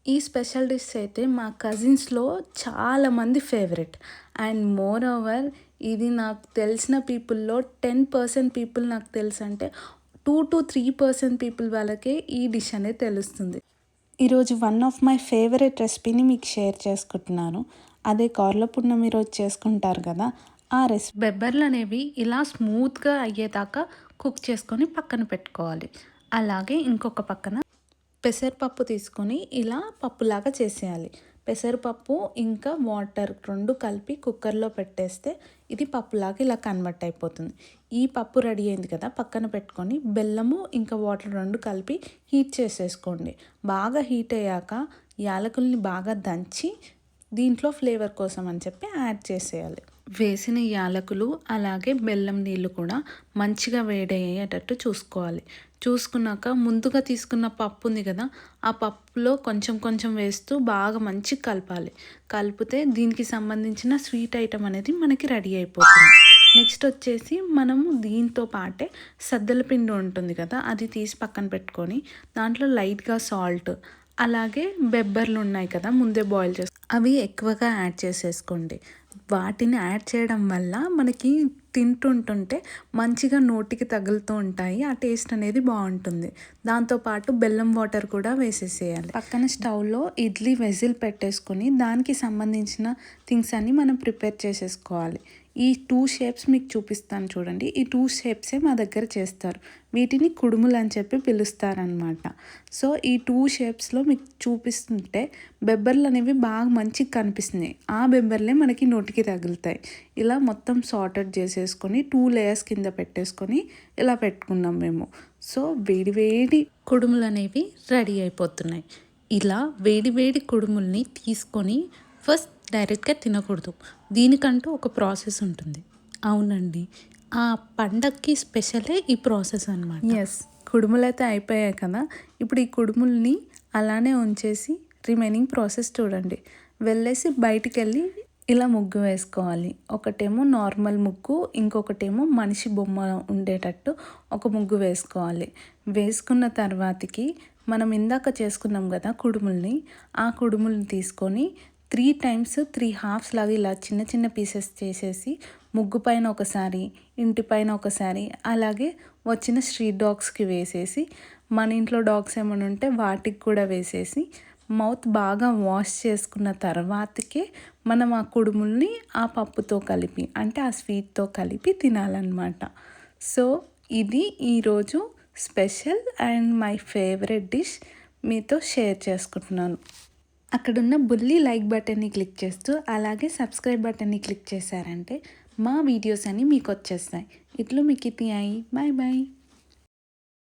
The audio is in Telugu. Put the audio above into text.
ఈ స్పెషల్ డిష్ అయితే మా కజిన్స్‌లో చాలామంది ఫేవరెట్. అండ్ మోర్ ఓవర్ ఇది నాకు తెలిసిన పీపుల్‌లో 10% పీపుల్ నాకు తెలుసంటే 2-3% పీపుల్ వాళ్ళకే ఈ డిష్ అనేది తెలుస్తుంది. ఈరోజు వన్ ఆఫ్ మై ఫేవరెట్ రెసిపీని మీకు షేర్ చేసుకుంటున్నాను. అదే కార్ల పున్నమి రోజు చేసుకుంటారు కదా! ఆ బెబ్బర్లనేవి ఇలా స్మూత్‌గా అయ్యేదాకా కుక్ చేసుకొని పక్కన పెట్టుకోవాలి. అలాగే ఇంకొక పక్కన పెసరపప్పు తీసుకొని ఇలా పప్పులాగా చేసేయాలి. పెసరపప్పు ఇంకా వాటర్ 2 కలిపి కుక్కర్‌లో పెట్టేస్తే ఇది పప్పులాగా ఇలా కన్వర్ట్ అయిపోతుంది. ఈ పప్పు రెడీ అయింది కదా! పక్కన పెట్టుకొని బెల్లము ఇంకా వాటర్ 2 కలిపి హీట్ చేసేసుకోండి. బాగా హీట్ అయ్యాక యాలకుల్ని బాగా దంచి దీంట్లో ఫ్లేవర్ కోసం అని చెప్పి యాడ్ చేసేయాలి. వేసిన యాలకులు అలాగే బెల్లం నీళ్ళు కూడా మంచిగా వేడయ్యేటట్టు చూసుకోవాలి. చూసుకున్నాక ముందుగా తీసుకున్న పప్పు ఉంది కదా! ఆ పప్పులో కొంచెం కొంచెం వేస్తూ బాగా మంచిగా కలపాలి. కలిపితే దీనికి సంబంధించిన స్వీట్ ఐటెమ్ అనేది మనకి రెడీ అయిపోతుంది. నెక్స్ట్ వచ్చేసి మనము దీంతో పాటే సద్దల పిండి ఉంటుంది కదా! అది తీసి పక్కన పెట్టుకొని దాంట్లో లైట్‌గా సాల్ట్ అలాగే బెబ్బర్లు ఉన్నాయి కదా! ముందే బాయిల్ చేసి అవి ఎక్కువగా యాడ్ చేసేసుకోండి. వాటిని యాడ్ చేయడం వల్ల మనకి తింటుంటుంటే మంచిగా నోటికి తగులుతూ ఉంటాయి. ఆ టేస్ట్ అనేది బాగుంటుంది. దాంతోపాటు బెల్లం వాటర్ కూడా వేసేసేయాలి. పక్కన స్టవ్లో ఇడ్లీ వెజిల్ పెట్టేసుకొని దానికి సంబంధించిన థింగ్స్ అన్నీ మనం ప్రిపేర్ చేసేసుకోవాలి. ఈ 2 షేప్స్ మీకు చూపిస్తాను చూడండి. ఈ 2 షేప్సే మా దగ్గర చేస్తారు. వీటిని కుడుములు అని చెప్పి పిలుస్తారనమాట. సో ఈ 2 షేప్స్లో మీకు చూపిస్తుంటే బెబ్బర్లు అనేవి బాగా మంచిగా కనిపిస్తున్నాయి. ఆ బెబ్బర్లే మనకి నోటికి తగులుతాయి. ఇలా మొత్తం సార్టెడ్ చేసేసుకొని 2 లేయర్స్ కింద పెట్టేసుకొని ఇలా పెట్టుకున్నాం మేము. సో వేడి వేడి కుడుములు అనేవి రెడీ అయిపోతున్నాయి. ఇలా వేడి వేడి కుడుముల్ని తీసుకొని ఫస్ట్ డైరెక్ట్గా తినకూడదు. దీనికంటూ ఒక ప్రాసెస్ ఉంటుంది. అవునండి, ఆ పండగకి స్పెషలే ఈ ప్రాసెస్ అనమాట. యెస్, కుడుములు అయితే అయిపోయాయి కదా! ఇప్పుడు ఈ కుడుముల్ని అలానే ఉంచేసి రిమైనింగ్ ప్రాసెస్ చూడండి. వెళ్ళేసి బయటికెళ్ళి ఇలా ముగ్గు వేసుకోవాలి. ఒకటేమో నార్మల్ ముగ్గు, ఇంకొకటేమో మనిషి బొమ్మ ఉండేటట్టు ఒక ముగ్గు వేసుకోవాలి. వేసుకున్న తర్వాతకి మనం ఇందాక చేసుకున్నాం కదా కుడుముల్ని, ఆ కుడుముల్ని తీసుకొని 3 టైమ్స్ 3 హాఫ్స్ లాగా ఇలా చిన్న చిన్న పీసెస్ చేసేసి ముగ్గు పైన ఒకసారి, ఇంటి పైన ఒకసారి, అలాగే వచ్చిన స్ట్రీట్ డాగ్స్కి వేసేసి, మన ఇంట్లో డాగ్స్ ఏమైనా ఉంటే వాటికి కూడా వేసేసి మౌత్ బాగా వాష్ చేసుకున్న తర్వాతకే మనం ఆ కుడుముల్ని ఆ పప్పుతో కలిపి అంటే ఆ స్వీట్తో కలిపి తినాలన్నమాట. సో ఇది ఈరోజు special and my favourite dish మీతో షేర్ చేసుకుంటున్నాను. అక్కడున్న బుల్లి లైక్ బటన్ని క్లిక్ చేస్తూ అలాగే సబ్స్క్రైబ్ బటన్ని క్లిక్ చేశారంటే మా వీడియోస్ అన్నీ మీకు వచ్చేస్తాయి. ఇట్లు మీకు ఇది అయ్యి బాయ్ బాయ్.